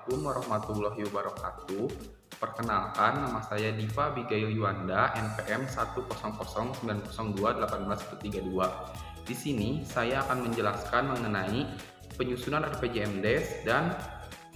Assalamualaikum warahmatullahi wabarakatuh. Perkenalkan, nama saya Diva Abigail Yuanda, NPM 10090218132. Di sini saya akan menjelaskan mengenai penyusunan RPJMDes dan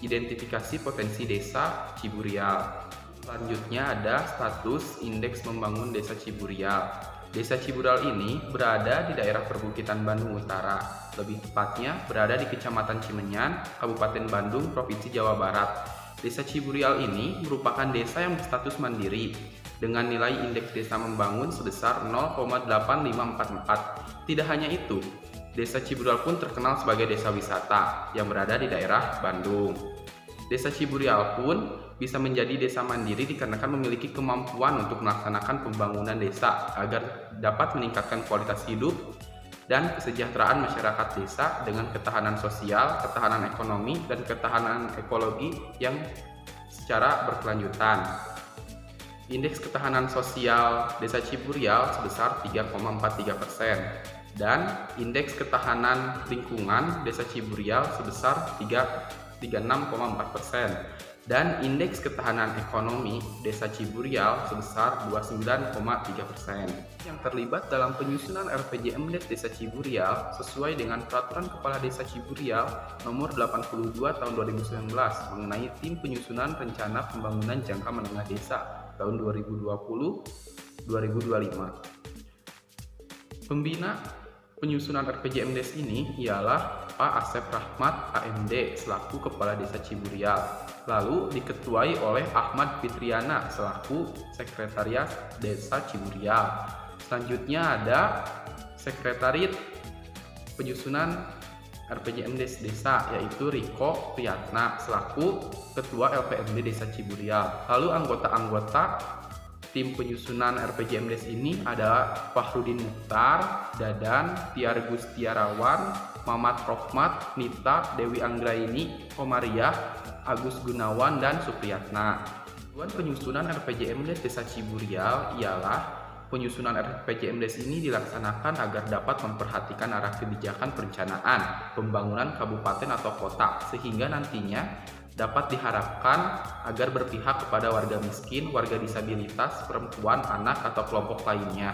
identifikasi potensi desa Ciburial. Selanjutnya ada status indeks membangun desa Ciburial. Desa Ciburial ini berada di daerah perbukitan Bandung Utara, lebih tepatnya berada di Kecamatan Cimenyan, Kabupaten Bandung, Provinsi Jawa Barat. Desa Ciburial ini merupakan desa yang berstatus mandiri dengan nilai indeks desa membangun sebesar 0,8544. Tidak hanya itu, Desa Ciburial pun terkenal sebagai desa wisata yang berada di daerah Bandung. Desa Ciburial pun bisa menjadi desa mandiri dikarenakan memiliki kemampuan untuk melaksanakan pembangunan desa agar dapat meningkatkan kualitas hidup dan kesejahteraan masyarakat desa dengan ketahanan sosial, ketahanan ekonomi, dan ketahanan ekologi yang secara berkelanjutan. Indeks ketahanan sosial Desa Ciburial sebesar 3,43% dan indeks ketahanan lingkungan Desa Ciburial sebesar 36,4% dan indeks ketahanan ekonomi Desa Ciburial sebesar 29,3%. Yang terlibat dalam penyusunan RPJMDes Desa Ciburial sesuai dengan Peraturan Kepala Desa Ciburial Nomor 82 Tahun 2019 mengenai Tim Penyusunan Rencana Pembangunan Jangka Menengah Desa tahun 2020-2025. Pembina penyusunan RPJMDes ini ialah Pak Asep Rahmat AMD selaku Kepala Desa Ciburial, lalu diketuai oleh Ahmad Fitriana selaku Sekretariat Desa Ciburial. Selanjutnya ada Sekretariat Penyusunan RPJMDes Desa yaitu Riko Priyatna selaku Ketua LPMD Desa Ciburial. Lalu anggota-anggota tim penyusunan RPJMDes ini ada Fahrudin Mukhtar, Dadan, Tiar Gustiarawan, Mamat Rohmat, Nita, Dewi Anggraini, Komariah, Agus Gunawan, dan Supriyatna. Tujuan penyusunan RPJMDes Desa Ciburial ialah penyusunan RPJMDes ini dilaksanakan agar dapat memperhatikan arah kebijakan perencanaan pembangunan kabupaten atau kota sehingga nantinya dapat diharapkan agar berpihak kepada warga miskin, warga disabilitas, perempuan, anak, atau kelompok lainnya.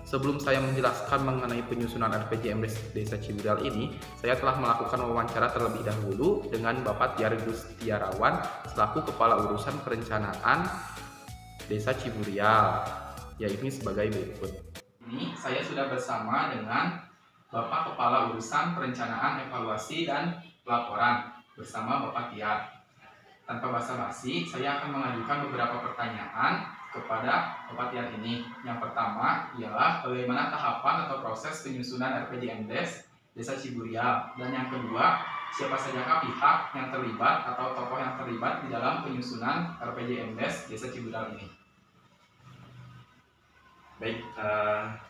Sebelum saya menjelaskan mengenai penyusunan RPJMDes Desa Ciburial ini, saya telah melakukan wawancara terlebih dahulu dengan Bapak Tiar Gustiarawan selaku Kepala Urusan Perencanaan Desa Ciburial, yaitu sebagai berikut. Ini saya sudah bersama dengan Bapak Kepala Urusan Perencanaan, Evaluasi, dan Pelaporan bersama Bapak Tiar. Tanpa basa-basi, saya akan mengajukan beberapa pertanyaan kepada Bapak Tiar ini. Yang pertama ialah bagaimana tahapan atau proses penyusunan RPJMDes Desa Ciburial, dan yang kedua, siapa saja pihak yang terlibat atau tokoh yang terlibat di dalam penyusunan RPJMDes Desa Ciburial ini. Baik,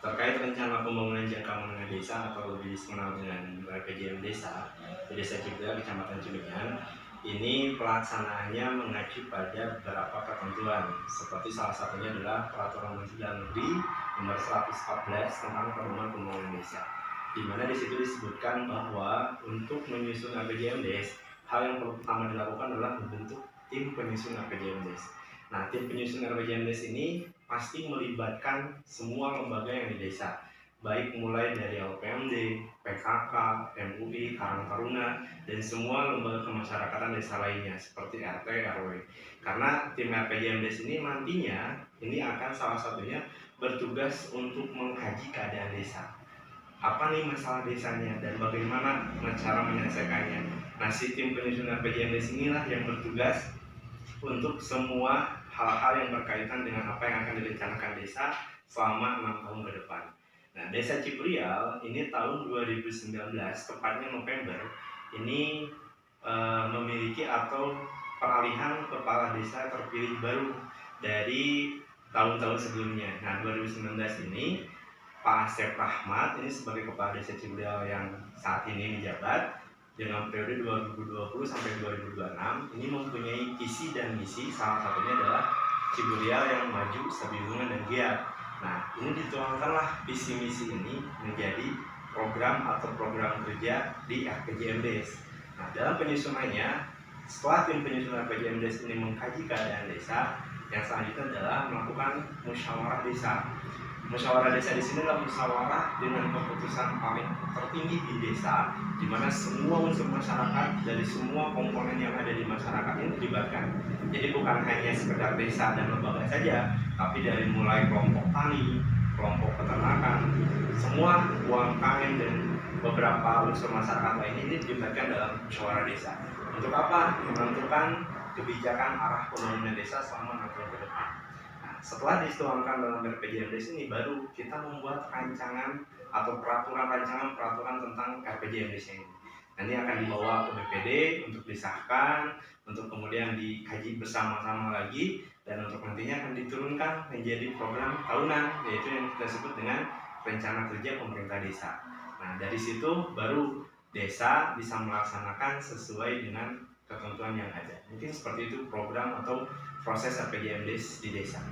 terkait rencana pembangunan jangka menengah desa atau lebih dikenal dengan RPJM Desa di Desa Ciburial, Kecamatan Cimenyan, ini pelaksanaannya mengacu pada beberapa ketentuan, seperti salah satunya adalah Peraturan Menteri Dalam Negeri Nomor 114 tentang Pedoman Pembangunan Desa, di mana di situ disebutkan bahwa untuk menyusun RPJMDes, hal yang pertama dilakukan adalah membentuk tim penyusun RPJMDes. Nah, tim penyusun RPJMDes ini pasti melibatkan semua lembaga yang di desa, baik mulai dari LPMD, PKK, MUI, Karang Taruna, dan semua lembaga kemasyarakatan desa lainnya seperti RT, RW. Karena tim RPJMDes ini nantinya ini akan salah satunya bertugas untuk mengkaji keadaan desa. Apa nih masalah desanya dan bagaimana cara menyelesaikannya. Nah, si tim penyusun RPJMDes inilah yang bertugas untuk semua hal-hal yang berkaitan dengan apa yang akan direncanakan desa selama 6 tahun ke depan. Nah, Desa Ciburial ini tahun 2019, tepatnya November, ini memiliki atau peralihan kepala desa terpilih baru dari tahun-tahun sebelumnya. Nah, 2019 ini Pak Asep Rahmat ini sebagai kepala desa Ciburial yang saat ini menjabat dengan periode 2020 sampai 2026 ini mempunyai visi dan misi, salah satunya adalah Ciburial yang maju, sabilingan, dan giat. Nah, ini dituangkanlah visi misi ini menjadi program atau program kerja di RPJMDes. Nah, dalam penyusunannya setelah tim penyusun RPJMDes ini mengkaji keadaan desa, yang selanjutnya adalah melakukan musyawarah desa. Musyawarah desa di sini adalah musyawarah dengan keputusan paling tertinggi di desa, di mana semua unsur masyarakat dari semua komponen yang ada di masyarakat ini dilibatkan. Jadi bukan hanya sekedar desa dan lembaga saja, tapi dari mulai kelompok tani, kelompok peternakan, semua UMKM dan beberapa unsur masyarakat lain ini dilibatkan dalam musyawarah desa. Untuk apa? Menentukan kebijakan arah pembangunan desa selama 6 tahun ke depan. Setelah dituangkan dalam RPJMDes ini, baru kita membuat rancangan atau peraturan tentang RPJMDes ini. Nanti akan dibawa ke BPD untuk disahkan, untuk kemudian dikaji bersama-sama lagi, dan untuk nantinya akan diturunkan menjadi program tahunan, yaitu yang kita sebut dengan rencana kerja pemerintah desa. Nah, dari situ baru desa bisa melaksanakan sesuai dengan ketentuan yang ada. Mungkin seperti itu program atau proses RPJMDes di desa.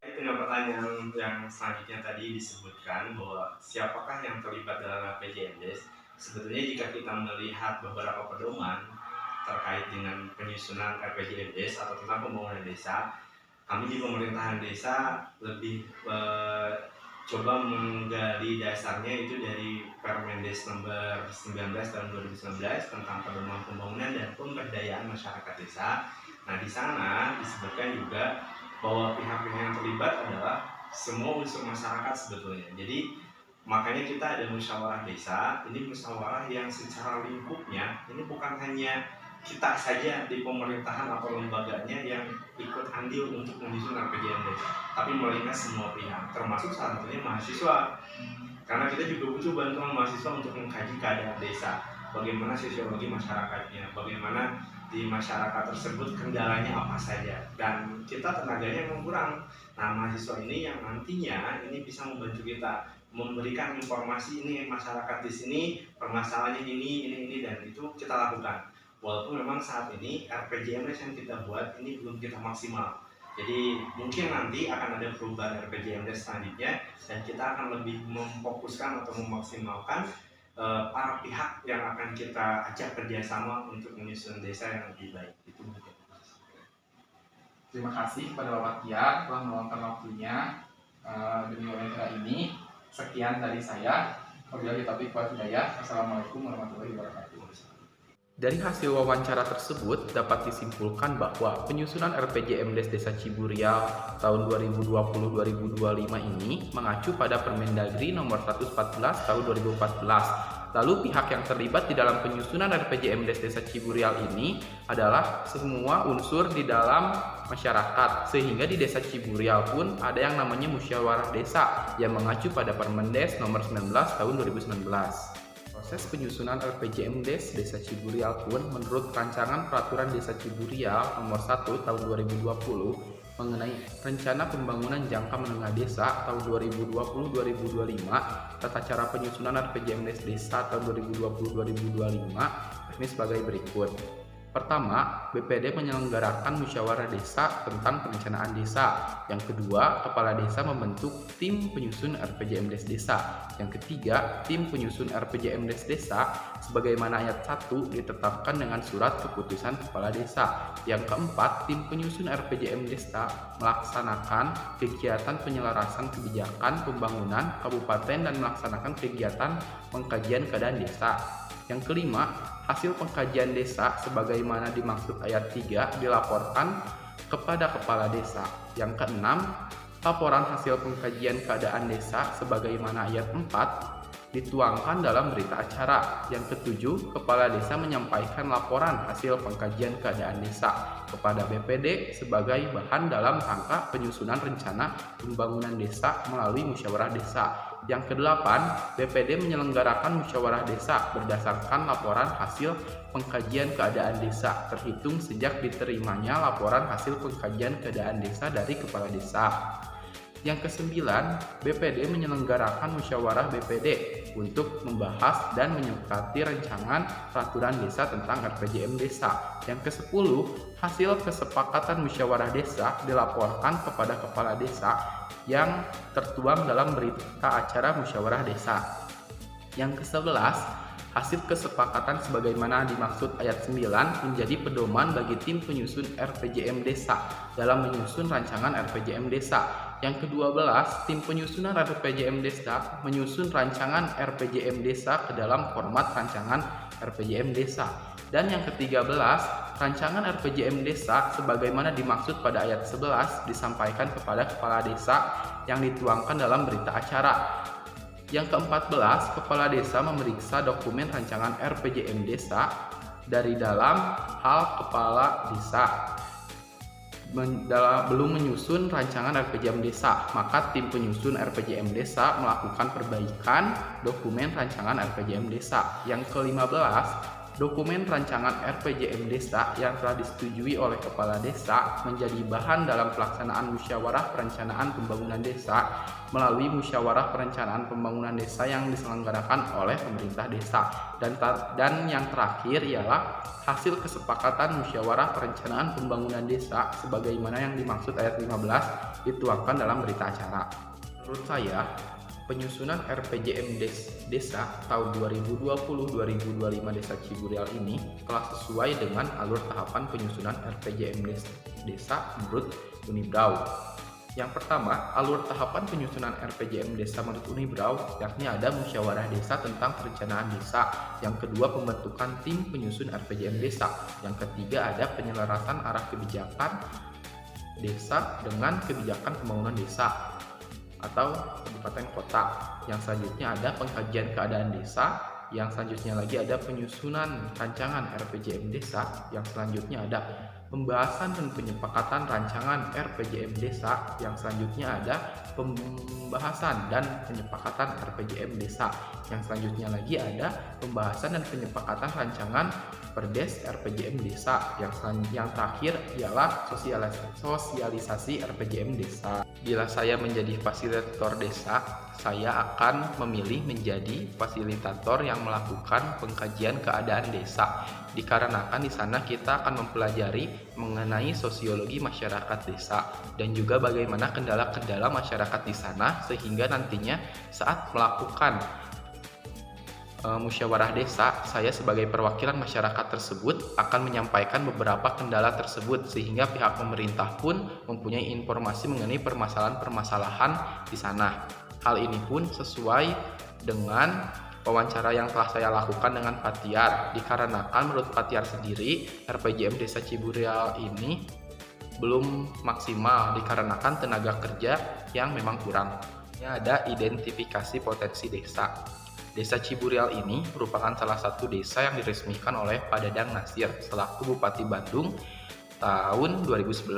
Dengan pertanyaan yang selanjutnya tadi disebutkan bahwa siapakah yang terlibat dalam RPJMDes, sebetulnya jika kita melihat beberapa pedoman terkait dengan penyusunan RPJMDes atau tentang pembangunan desa, kami di pemerintahan desa lebih coba menggali dasarnya itu dari Permendes nomor 19 tahun 2019 tentang pedoman pembangunan dan pemberdayaan masyarakat desa. Nah, di sana disebutkan juga bahwa pihak-pihak yang terlibat adalah semua unsur masyarakat sebetulnya. Jadi makanya kita ada musyawarah desa. Ini musyawarah yang secara lingkupnya ini bukan hanya kita saja di pemerintahan atau lembaganya yang ikut andil untuk menyusun RPJMDes, tapi melihat semua pihak, termasuk salah satunya mahasiswa. Karena kita juga butuh bantuan mahasiswa untuk mengkaji keadaan desa, bagaimana sosiologi masyarakatnya, bagaimana di masyarakat tersebut kendalanya apa saja, dan kita tenaganya memang kurang. Nah, mahasiswa ini yang nantinya ini bisa membantu kita memberikan informasi ini masyarakat di sini permasalahannya ini dan itu kita lakukan. Walaupun memang saat ini RPJMDes yang kita buat ini belum kita maksimal. Jadi mungkin nanti akan ada perubahan RPJMDes selanjutnya dan kita akan lebih memfokuskan atau memaksimalkan para pihak yang akan kita ajak kerjasama untuk menyusun desa yang lebih baik. Itu mungkin. Terima kasih kepada Bapak Tiar telah meluangkan waktunya demi wawancara ini. Sekian dari saya. Wabillahi taufiq wal hidayah. Assalamualaikum warahmatullahi wabarakatuh. Dari hasil wawancara tersebut dapat disimpulkan bahwa penyusunan RPJMDes Desa Ciburial tahun 2020-2025 ini mengacu pada Permendagri nomor 114 tahun 2014. Lalu pihak yang terlibat di dalam penyusunan RPJMDes Desa Ciburial ini adalah semua unsur di dalam masyarakat, sehingga di Desa Ciburial pun ada yang namanya musyawarah desa yang mengacu pada Permendes nomor 19 tahun 2019. Proses penyusunan RPJMDes Desa Ciburial pun menurut Rancangan Peraturan Desa Ciburial nomor 1 tahun 2020 mengenai Rencana Pembangunan Jangka Menengah Desa tahun 2020-2025, tata cara penyusunan RPJMDes Desa tahun 2020-2025 ini sebagai berikut. Pertama, BPD menyelenggarakan musyawarah desa tentang perencanaan desa. Yang kedua, kepala desa membentuk tim penyusun RPJMDes desa. Yang ketiga, tim penyusun RPJMDes desa sebagaimana ayat 1 ditetapkan dengan surat keputusan kepala desa. Yang keempat, tim penyusun RPJMDes desa melaksanakan kegiatan penyelarasan kebijakan pembangunan kabupaten dan melaksanakan kegiatan pengkajian keadaan desa. Yang kelima, hasil pengkajian desa sebagaimana dimaksud ayat 3 dilaporkan kepada kepala desa. Yang keenam, laporan hasil pengkajian keadaan desa sebagaimana ayat 4 dituangkan dalam berita acara. Yang ketujuh, kepala desa menyampaikan laporan hasil pengkajian keadaan desa kepada BPD sebagai bahan dalam rangka penyusunan rencana pembangunan desa melalui musyawarah desa. Yang kedelapan, BPD menyelenggarakan musyawarah desa berdasarkan laporan hasil pengkajian keadaan desa terhitung sejak diterimanya laporan hasil pengkajian keadaan desa dari kepala desa. Yang kesembilan, BPD menyelenggarakan musyawarah BPD untuk membahas dan menyepakati rancangan peraturan desa tentang RPJM desa. Yang kesepuluh, hasil kesepakatan musyawarah desa dilaporkan kepada kepala desa yang tertuang dalam berita acara musyawarah desa. Yang ke-11, Hasil kesepakatan sebagaimana dimaksud ayat 9 menjadi pedoman bagi tim penyusun RPJM Desa dalam menyusun rancangan RPJM Desa. Yang ke-12, tim penyusunan RPJM Desa menyusun rancangan RPJM Desa ke dalam format rancangan RPJM Desa. Dan yang ke-13, rancangan RPJM Desa sebagaimana dimaksud pada ayat 11 disampaikan kepada kepala desa yang dituangkan dalam berita acara. Yang ke-14, kepala desa memeriksa dokumen rancangan RPJM Desa dari dalam hal kepala desa belum menyusun rancangan RPJM Desa, maka tim penyusun RPJM Desa melakukan perbaikan dokumen rancangan RPJM Desa. Yang ke-15, dokumen rancangan RPJM Desa yang telah disetujui oleh kepala desa menjadi bahan dalam pelaksanaan musyawarah perencanaan pembangunan desa melalui musyawarah perencanaan pembangunan desa yang diselenggarakan oleh pemerintah desa. Dan yang terakhir ialah hasil kesepakatan musyawarah perencanaan pembangunan desa sebagaimana yang dimaksud ayat 15 dituangkan dalam berita acara. Menurut saya, penyusunan RPJM Desa tahun 2020-2025 Desa Ciburial ini telah sesuai dengan alur tahapan penyusunan RPJM Desa menurut Unibrau. Yang pertama, alur tahapan penyusunan RPJM Desa menurut Unibrau yakni ada musyawarah desa tentang perencanaan desa. Yang kedua, pembentukan tim penyusun RPJM Desa. Yang ketiga, ada penyelarasan arah kebijakan desa dengan kebijakan pembangunan desa atau kabupaten kota. Yang selanjutnya ada pengkajian keadaan desa. Yang selanjutnya lagi ada penyusunan rancangan RPJM Desa. Yang selanjutnya ada pembahasan dan penyepakatan rancangan RPJM Desa. Yang selanjutnya ada pembahasan dan penyepakatan RPJM Desa. Yang selanjutnya lagi ada pembahasan dan penyepakatan rancangan Perdes RPJM Desa. Yang terakhir ialah sosialisasi RPJM Desa. Bila saya menjadi fasilitator desa, saya akan memilih menjadi fasilitator yang melakukan pengkajian keadaan desa. Dikarenakan di sana kita akan mempelajari mengenai sosiologi masyarakat desa dan juga bagaimana kendala-kendala masyarakat di sana, sehingga nantinya saat melakukan musyawarah desa, saya sebagai perwakilan masyarakat tersebut akan menyampaikan beberapa kendala tersebut, sehingga pihak pemerintah pun mempunyai informasi mengenai permasalahan-permasalahan di sana. Hal ini pun sesuai dengan wawancara yang telah saya lakukan dengan Pak Tiar, dikarenakan menurut Pak Tiar sendiri RPJM Desa Ciburial ini belum maksimal dikarenakan tenaga kerja yang memang kurang. Ada identifikasi potensi desa. Desa Ciburial ini merupakan salah satu desa yang diresmikan oleh Pak Dadang Nasir selaku Bupati Bandung tahun 2011.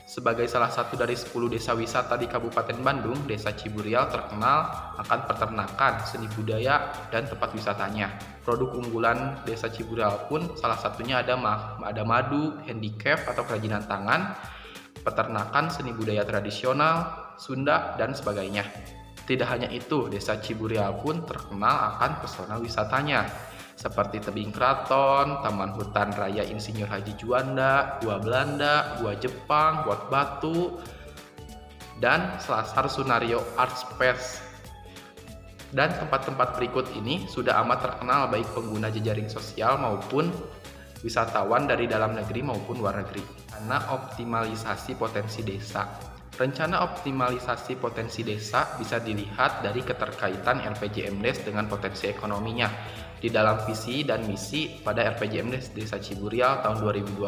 Sebagai salah satu dari 10 desa wisata di Kabupaten Bandung, Desa Ciburial terkenal akan peternakan, seni budaya, dan tempat wisatanya. Produk unggulan Desa Ciburial pun salah satunya ada madu, handicraft atau kerajinan tangan, peternakan, seni budaya tradisional, Sunda, dan sebagainya. Tidak hanya itu, Desa Ciburial pun terkenal akan pesona wisatanya, seperti Tebing Keraton, Taman Hutan Raya Insinyur Haji Juanda, Gua Belanda, Gua Jepang, Wat Batu, dan Selasar Sunario Art Space. Dan tempat-tempat berikut ini sudah amat terkenal baik pengguna jejaring sosial maupun wisatawan dari dalam negeri maupun luar negeri. Karena optimalisasi potensi desa. Rencana optimalisasi potensi desa bisa dilihat dari keterkaitan RPJM Des dengan potensi ekonominya. Di dalam visi dan misi pada RPJM Desa Ciburial tahun 2020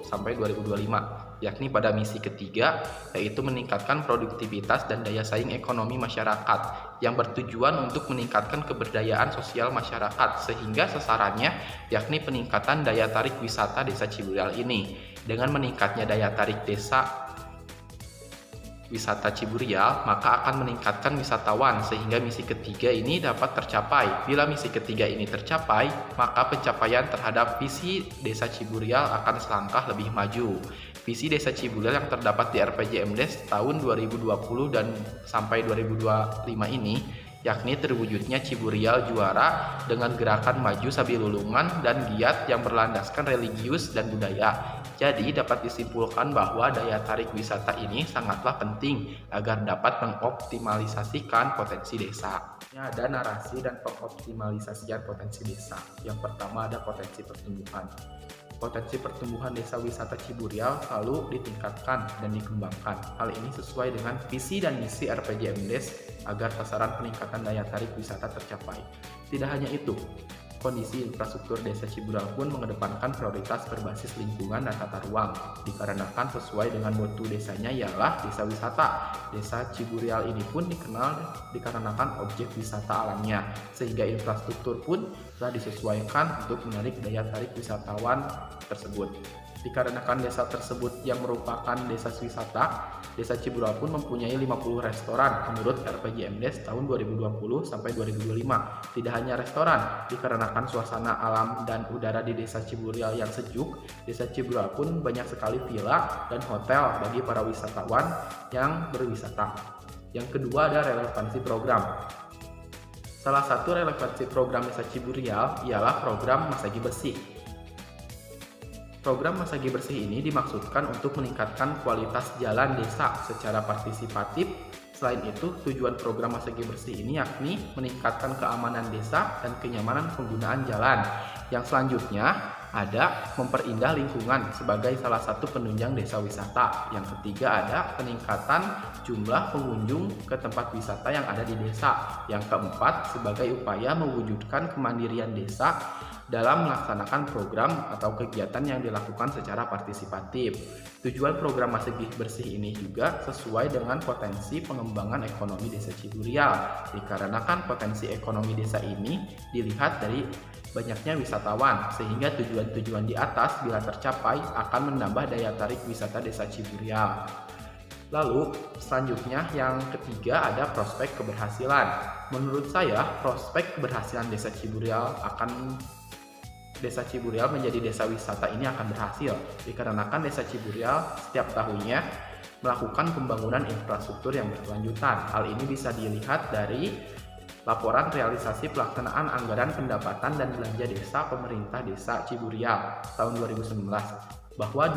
sampai 2025, yakni pada misi ketiga, yaitu meningkatkan produktivitas dan daya saing ekonomi masyarakat yang bertujuan untuk meningkatkan keberdayaan sosial masyarakat, sehingga sasarannya yakni peningkatan daya tarik wisata Desa Ciburial ini. Dengan meningkatnya daya tarik desa wisata Ciburial, maka akan meningkatkan wisatawan sehingga misi ketiga ini dapat tercapai. Bila misi ketiga ini tercapai, maka pencapaian terhadap visi Desa Ciburial akan selangkah lebih maju. Visi Desa Ciburial yang terdapat di RPJM Des tahun 2020 dan sampai 2025 ini yakni terwujudnya Ciburial juara dengan gerakan maju sambil lulungan dan giat yang berlandaskan religius dan budaya. Jadi dapat disimpulkan bahwa daya tarik wisata ini sangatlah penting agar dapat mengoptimalisasikan potensi desa. Ini ada narasi dan pengoptimalisasian potensi desa. Yang pertama ada potensi pertumbuhan. Potensi pertumbuhan desa wisata Ciburial selalu ditingkatkan dan dikembangkan. Hal ini sesuai dengan visi dan misi RPJMDes agar sasaran peningkatan daya tarik wisata tercapai. Tidak hanya itu, kondisi infrastruktur desa Ciburial pun mengedepankan prioritas berbasis lingkungan dan tata ruang, dikarenakan sesuai dengan mutu desanya ialah desa wisata. Desa Ciburial ini pun dikenal dikarenakan objek wisata alamnya, sehingga infrastruktur pun telah disesuaikan untuk menarik daya tarik wisatawan tersebut. Dikarenakan desa tersebut yang merupakan desa wisata, desa Ciburial pun mempunyai 50 restoran menurut RPJMDes tahun 2020 sampai 2025. Tidak hanya restoran, dikarenakan suasana alam dan udara di desa Ciburial yang sejuk, desa Ciburial pun banyak sekali villa dan hotel bagi para wisatawan yang berwisata. Yang kedua ada relevansi program. Salah satu relevansi program desa Ciburial ialah program Masagi Bersih. Program Masagi Bersih ini dimaksudkan untuk meningkatkan kualitas jalan desa secara partisipatif. Selain itu, tujuan program Masagi Bersih ini yakni meningkatkan keamanan desa dan kenyamanan penggunaan jalan. Yang selanjutnya ada memperindah lingkungan sebagai salah satu penunjang desa wisata. Yang ketiga ada peningkatan jumlah pengunjung ke tempat wisata yang ada di desa. Yang keempat sebagai upaya mewujudkan kemandirian desa dalam melaksanakan program atau kegiatan yang dilakukan secara partisipatif. Tujuan program Masagi Bersih ini juga sesuai dengan potensi pengembangan ekonomi desa Ciburial, dikarenakan potensi ekonomi desa ini dilihat dari banyaknya wisatawan, sehingga tujuan-tujuan di atas bila tercapai akan menambah daya tarik wisata desa Ciburial. Lalu selanjutnya yang ketiga ada prospek keberhasilan. Menurut saya prospek keberhasilan desa Ciburial menjadi desa wisata ini akan berhasil dikarenakan desa Ciburial setiap tahunnya melakukan pembangunan infrastruktur yang berkelanjutan. Hal ini bisa dilihat dari laporan realisasi pelaksanaan anggaran pendapatan dan belanja desa pemerintah desa Ciburial tahun 2019 bahwa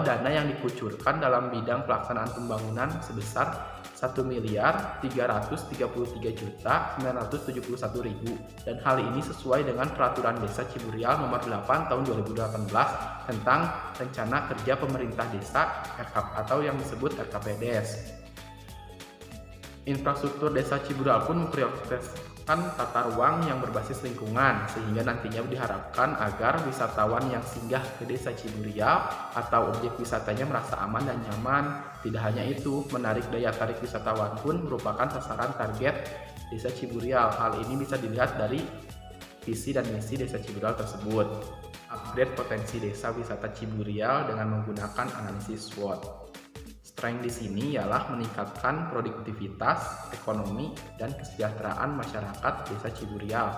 dana yang dikucurkan dalam bidang pelaksanaan pembangunan sebesar 1.333.971.000 dan hal ini sesuai dengan peraturan desa Ciburial nomor 8 tahun 2018 tentang rencana kerja pemerintah desa atau yang disebut RKPDes. Infrastruktur desa Ciburial pun memprioritaskan tata ruang yang berbasis lingkungan, sehingga nantinya diharapkan agar wisatawan yang singgah ke desa Ciburial atau objek wisatanya merasa aman dan nyaman. Tidak hanya itu, menarik daya tarik wisatawan pun merupakan sasaran target desa Ciburial. Hal ini bisa dilihat dari visi dan misi desa Ciburial tersebut. Upgrade potensi desa wisata Ciburial dengan menggunakan analisis SWOT. Strength di sini ialah meningkatkan produktivitas, ekonomi, dan kesejahteraan masyarakat desa Ciburial.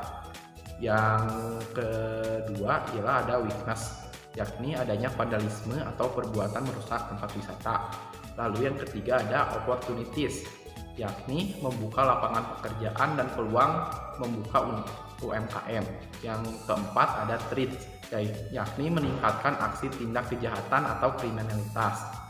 Yang kedua ialah ada weakness, yakni adanya vandalisme atau perbuatan merusak tempat wisata. Lalu yang ketiga ada opportunities, yakni membuka lapangan pekerjaan dan peluang membuka UMKM. Yang keempat ada threats, yakni meningkatkan aksi tindak kejahatan atau kriminalitas.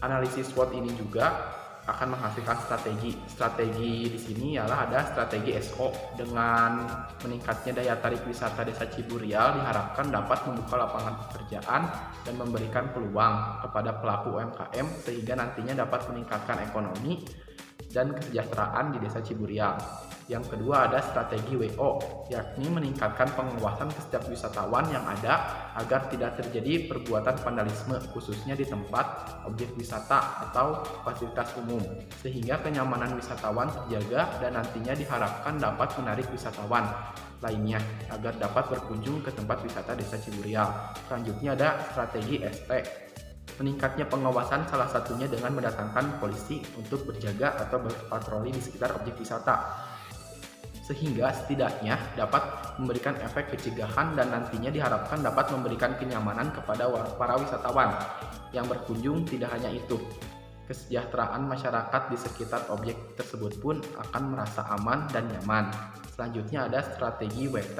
Analisis SWOT ini juga akan menghasilkan strategi. Strategi di sini ialah ada strategi SO. Dengan meningkatnya daya tarik wisata desa Ciburial diharapkan dapat membuka lapangan pekerjaan dan memberikan peluang kepada pelaku UMKM sehingga nantinya dapat meningkatkan ekonomi dan kesejahteraan di desa Ciburial. Yang kedua ada strategi WO, yakni meningkatkan pengawasan ke setiap wisatawan yang ada agar tidak terjadi perbuatan vandalisme khususnya di tempat objek wisata atau fasilitas umum, sehingga kenyamanan wisatawan terjaga dan nantinya diharapkan dapat menarik wisatawan lainnya agar dapat berkunjung ke tempat wisata desa Ciburial. Selanjutnya ada strategi ST, meningkatnya pengawasan salah satunya dengan mendatangkan polisi untuk berjaga atau berpatroli di sekitar objek wisata, sehingga setidaknya dapat memberikan efek pencegahan dan nantinya diharapkan dapat memberikan kenyamanan kepada para wisatawan yang berkunjung. Tidak hanya itu, kesejahteraan masyarakat di sekitar objek tersebut pun akan merasa aman dan nyaman. Selanjutnya ada strategi WT.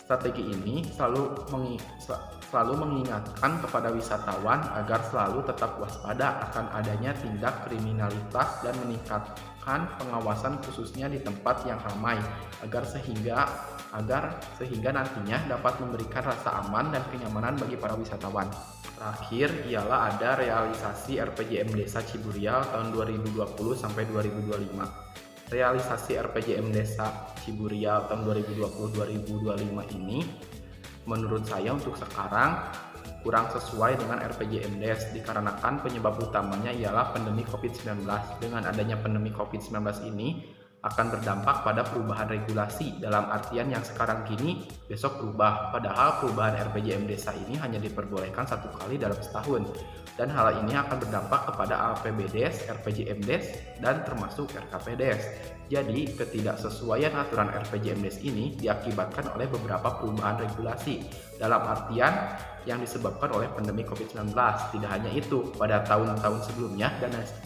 Strategi ini selalu mengingatkan kepada wisatawan agar selalu tetap waspada akan adanya tindak kriminalitas dan meningkatkan pengawasan khususnya di tempat yang ramai agar sehingga nantinya dapat memberikan rasa aman dan kenyamanan bagi para wisatawan. Terakhir ialah ada realisasi RPJM Desa Ciburial tahun 2020 sampai 2025. Realisasi RPJM Desa Ciburial tahun 2020-2025 ini menurut saya untuk sekarang kurang sesuai dengan RPJM Des dikarenakan penyebab utamanya ialah pandemi COVID-19. Dengan adanya pandemi COVID-19 ini akan berdampak pada perubahan regulasi dalam artian yang sekarang kini besok berubah, padahal perubahan RPJM Desa ini hanya diperbolehkan 1 kali dalam setahun dan hal ini akan berdampak kepada APBDes, RPJM Des, dan termasuk RKPDes. Jadi ketidaksesuaian aturan RPJM Des ini diakibatkan oleh beberapa perubahan regulasi dalam artian yang disebabkan oleh pandemi COVID-19. Tidak hanya itu, pada tahun-tahun sebelumnya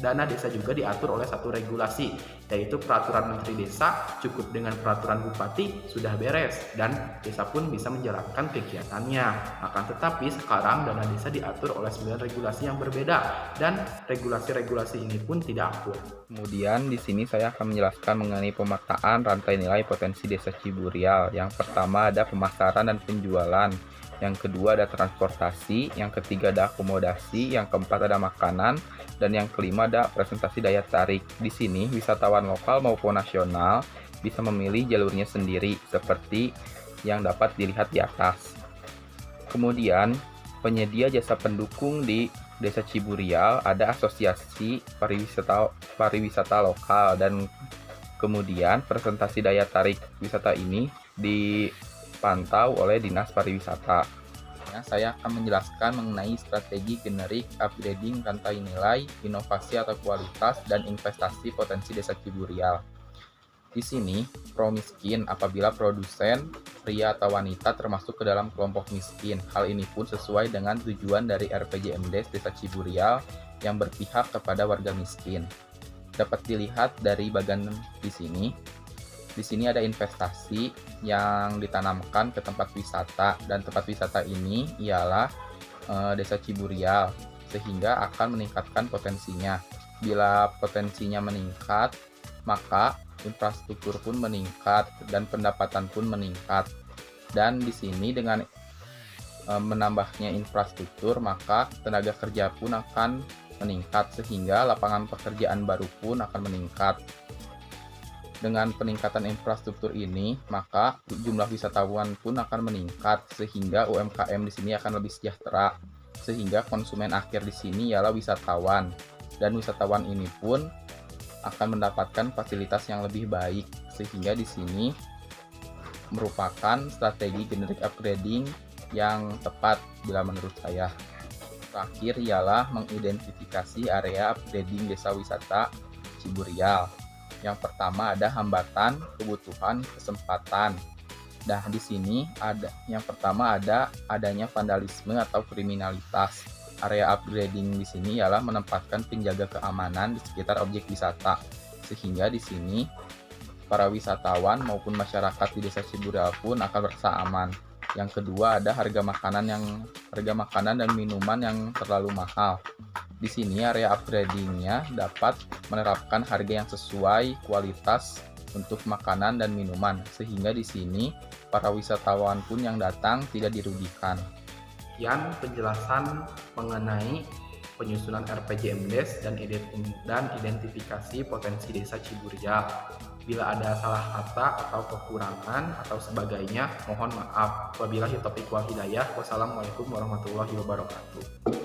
dana desa juga diatur oleh satu regulasi, yaitu peraturan Menteri Desa cukup dengan peraturan Bupati sudah beres dan desa pun bisa menjalankan kegiatannya. Akan tetapi sekarang dana desa diatur oleh 9 regulasi yang berbeda dan regulasi-regulasi ini pun tidak akurat. Kemudian di sini saya akan menjelaskan mengenai pemetaan rantai nilai potensi Desa Ciburial. Yang pertama ada pemasaran dan penjualan. Yang kedua ada transportasi, yang ketiga ada akomodasi, yang keempat ada makanan, dan yang kelima ada presentasi daya tarik. Di sini wisatawan lokal maupun nasional bisa memilih jalurnya sendiri seperti yang dapat dilihat di atas. Kemudian penyedia jasa pendukung di Desa Ciburial ada Asosiasi Pariwisata Lokal, dan kemudian presentasi daya tarik wisata ini dipantau oleh Dinas Pariwisata. Saya akan menjelaskan mengenai strategi generik upgrading rantai nilai, inovasi atau kualitas, dan investasi potensi Desa Ciburial. Di sini, pro miskin apabila produsen, pria atau wanita termasuk ke dalam kelompok miskin. Hal ini pun sesuai dengan tujuan dari RPJMDes Desa Ciburial yang berpihak kepada warga miskin. Dapat dilihat dari bagian di sini. Di sini ada investasi yang ditanamkan ke tempat wisata, dan tempat wisata ini ialah Desa Ciburial, sehingga akan meningkatkan potensinya. Bila potensinya meningkat, maka infrastruktur pun meningkat dan pendapatan pun meningkat. Dan di sini dengan menambahnya infrastruktur, maka tenaga kerja pun akan meningkat sehingga lapangan pekerjaan baru pun akan meningkat. Dengan peningkatan infrastruktur ini, maka jumlah wisatawan pun akan meningkat sehingga UMKM di sini akan lebih sejahtera, sehingga konsumen akhir di sini ialah wisatawan, dan wisatawan ini pun akan mendapatkan fasilitas yang lebih baik, sehingga di sini merupakan strategi generic upgrading yang tepat bila menurut saya. Terakhir ialah mengidentifikasi area upgrading desa wisata Ciburial. Yang pertama ada hambatan, kebutuhan, kesempatan. Nah, di sini yang pertama adanya vandalisme atau kriminalitas. Area upgrading di sini ialah menempatkan penjaga keamanan di sekitar objek wisata, sehingga di sini para wisatawan maupun masyarakat di Desa Ciburial pun akan merasa aman. Yang kedua ada harga makanan dan minuman yang terlalu mahal. Di sini area upgradingnya dapat menerapkan harga yang sesuai kualitas untuk makanan dan minuman, sehingga di sini para wisatawan pun yang datang tidak dirugikan. Sekian penjelasan mengenai penyusunan RPJMDes dan identifikasi potensi Desa Ciburial. Bila ada salah kata atau kekurangan atau sebagainya, mohon maaf. Wabillahi taufiq wal hidayah. Wassalamualaikum warahmatullahi wabarakatuh.